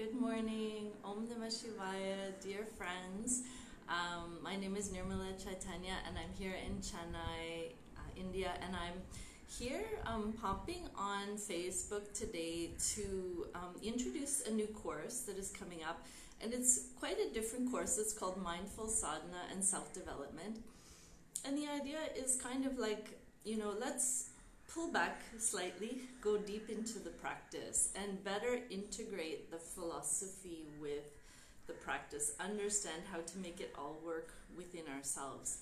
Good morning, Om Namah Shivaya, dear friends. My name is Nirmala Chaitanya and I'm here in Chennai, India, and I'm here popping on Facebook today to introduce a new course that is coming up, and it's quite a different course. It's called Mindful Sadhana and Self-Development, and the idea is kind of like, let's pull back slightly, go deep into the practice, and better integrate the philosophy with the practice, understand how to make it all work within ourselves.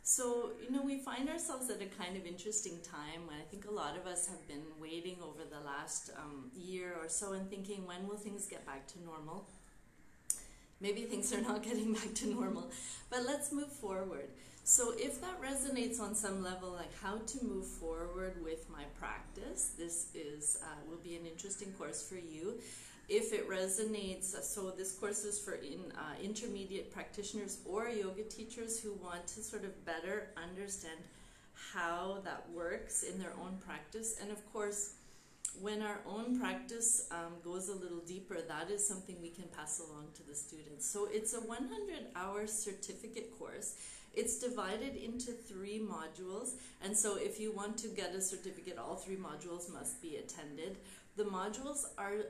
So, we find ourselves at a kind of interesting time when I think a lot of us have been waiting over the last year or so and thinking, when will things get back to normal? Maybe things are not getting back to normal, but let's move forward. So if that resonates on some level, like how to move forward with my practice, this is will be an interesting course for you. If it resonates, so this course is for intermediate practitioners or yoga teachers who want to sort of better understand how that works in their own practice. And of course, when our own practice goes a little deeper, that is something we can pass along to the students. So it's a 100-hour certificate course. It's divided into 3 modules, and so if you want to get a certificate, all 3 modules must be attended. The modules are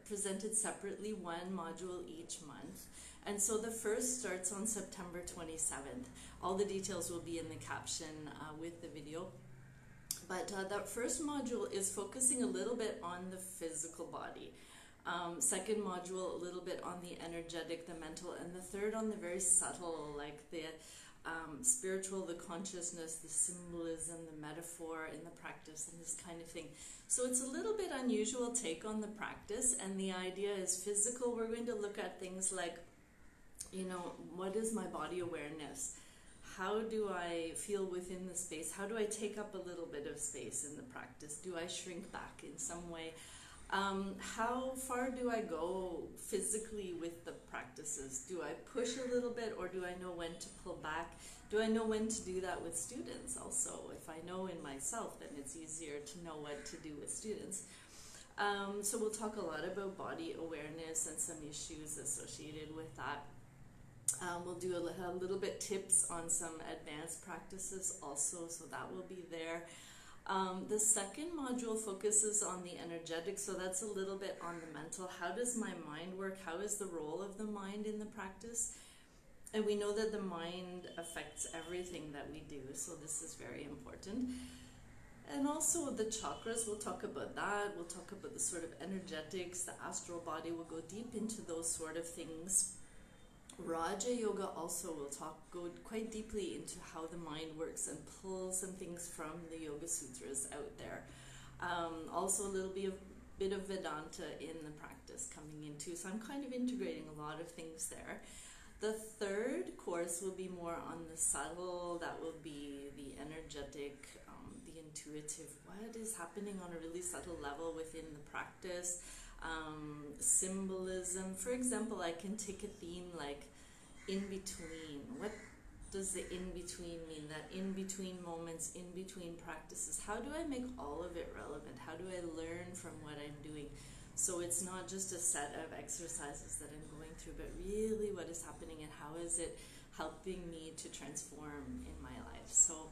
presented separately, 1 module each month, and so the first starts on September 27th. All the details will be in the caption with the video. But that first module is focusing a little bit on the physical body. Second module, a little bit on the energetic, the mental, and the third on the very subtle, like the spiritual, the consciousness, the symbolism, the metaphor in the practice, and this kind of thing. So it's a little bit unusual take on the practice, and the idea is physical. We're going to look at things like, what is my body awareness? How do I feel within the space? How do I take up a little bit of space in the practice? Do I shrink back in some way? How far do I go physically with the practices? Do I push a little bit, or do I know when to pull back? Do I know when to do that with students also? If I know in myself, then it's easier to know what to do with students. So we'll talk a lot about body awareness and some issues associated with that. We'll do a little bit tips on some advanced practices also, so that will be there. The second module focuses on the energetic, so that's a little bit on the mental. How does my mind work? How is the role of the mind in the practice? And we know that the mind affects everything that we do, so this is very important. And also the chakras, we'll talk about that. We'll talk about the sort of energetics, the astral body. We'll go deep into those sort of things. Raja Yoga also will go quite deeply into how the mind works and pull some things from the Yoga Sutras out there. Also a little bit of Vedanta in the practice coming in too. So I'm kind of integrating a lot of things there. The third course will be more on the subtle. That will be the energetic, the intuitive. What is happening on a really subtle level within the practice? Symbolism. For example, I can take a theme like in between. What does the in between mean? That in between moments, in between practices. How do I make all of it relevant? How do I learn from what I'm doing? So it's not just a set of exercises that I'm going through, but really what is happening and how is it helping me to transform in my life. So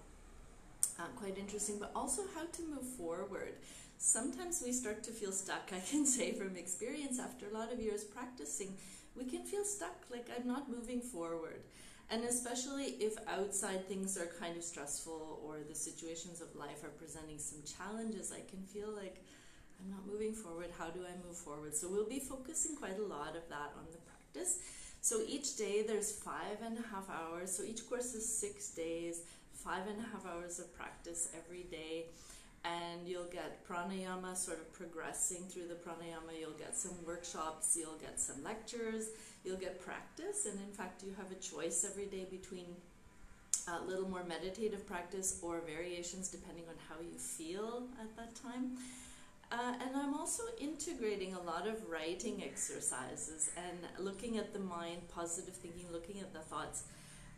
quite interesting, but also how to move forward. Sometimes we start to feel stuck. I can say from experience, after a lot of years practicing, we can feel stuck, like I'm not moving forward. And especially if outside things are kind of stressful or the situations of life are presenting some challenges, I can feel like I'm not moving forward. How do I move forward? So we'll be focusing quite a lot of that on the practice. So each day there's 5.5 hours. So each course is 6 days, 5.5 hours of practice every day. And you'll get pranayama, sort of progressing through the pranayama. You'll get some workshops, you'll get some lectures, you'll get practice. And in fact, you have a choice every day between a little more meditative practice or variations depending on how you feel at that time. And I'm also integrating a lot of writing exercises and looking at the mind, positive thinking, looking at the thoughts.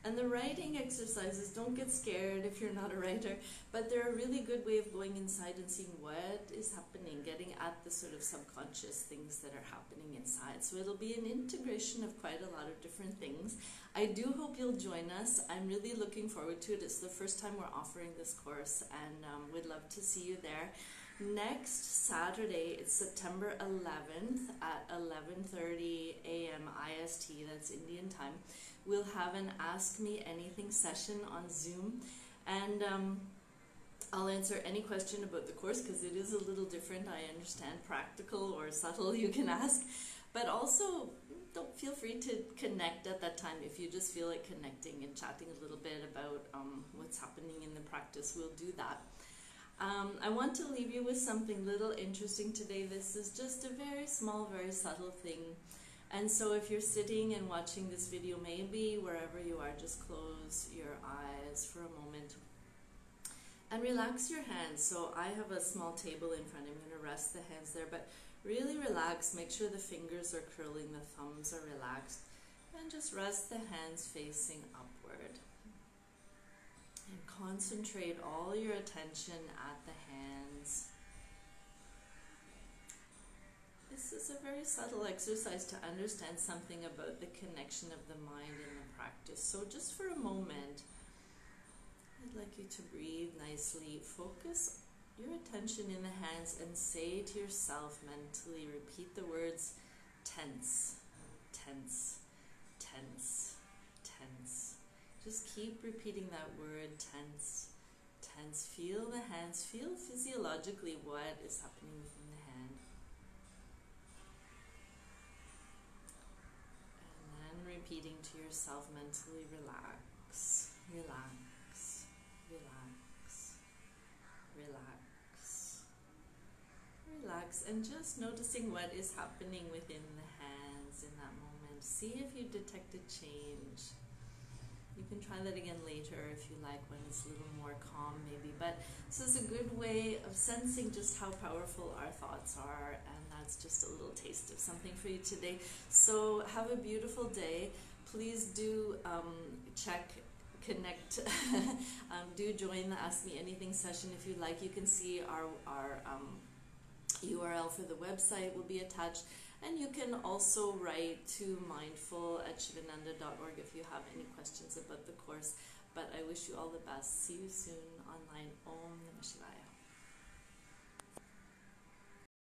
And the writing exercises, don't get scared if you're not a writer, but they're a really good way of going inside and seeing what is happening, getting at the sort of subconscious things that are happening inside. So it'll be an integration of quite a lot of different things. I do hope you'll join us. I'm really looking forward to it. It's the first time we're offering this course, and we'd love to see you there. Next Saturday, it's September 11th at 11:30 a.m. IST, that's Indian time. We'll have an Ask Me Anything session on Zoom, and I'll answer any question about the course because it is a little different. I understand practical or subtle you can ask, but also don't feel free to connect at that time if you just feel like connecting and chatting a little bit about what's happening in the practice. We'll do that. I want to leave you with something little interesting today. This is just a very small, very subtle thing. And so if you're sitting and watching this video, maybe wherever you are, just close your eyes for a moment and relax your hands. So I have a small table in front. I'm going to rest the hands there, but really relax. Make sure the fingers are curling, the thumbs are relaxed, and just rest the hands facing upward. And concentrate all your attention at the hands. This is a very subtle exercise to understand something about the connection of the mind in the practice. So just for a moment, I'd like you to breathe nicely. Focus your attention in the hands and say to yourself mentally, repeat the words tense, tense, tense, tense. Just keep repeating that word, tense, tense. Feel the hands, feel physiologically what is happening within the hand. And then repeating to yourself mentally, relax, relax, relax, relax, relax. And just noticing what is happening within the hands in that moment. See if you detect a change. You can try that again later if you like, when it's a little more calm maybe. But this is a good way of sensing just how powerful our thoughts are, and that's just a little taste of something for you today. So have a beautiful day. Please do connect. Do join the Ask Me Anything session if you like. You can see our URL for the website will be attached. And you can also write to mindful@sivananda.org if you have any questions about the course. But I wish you all the best. See you soon online. Om Namah Shivaya.